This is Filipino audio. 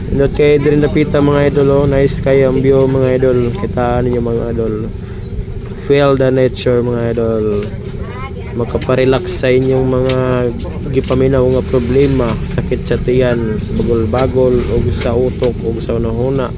Inot kay din napita mga idol, oh. Nice kayo ang view mga idol. Kita ninyo mga idol. Feel the nature mga idol. Makaparelax sa inyong mga gipaminaw nga problema, sakit sa tiyan, sa bagol-bagol o sa utok o sa unahuna.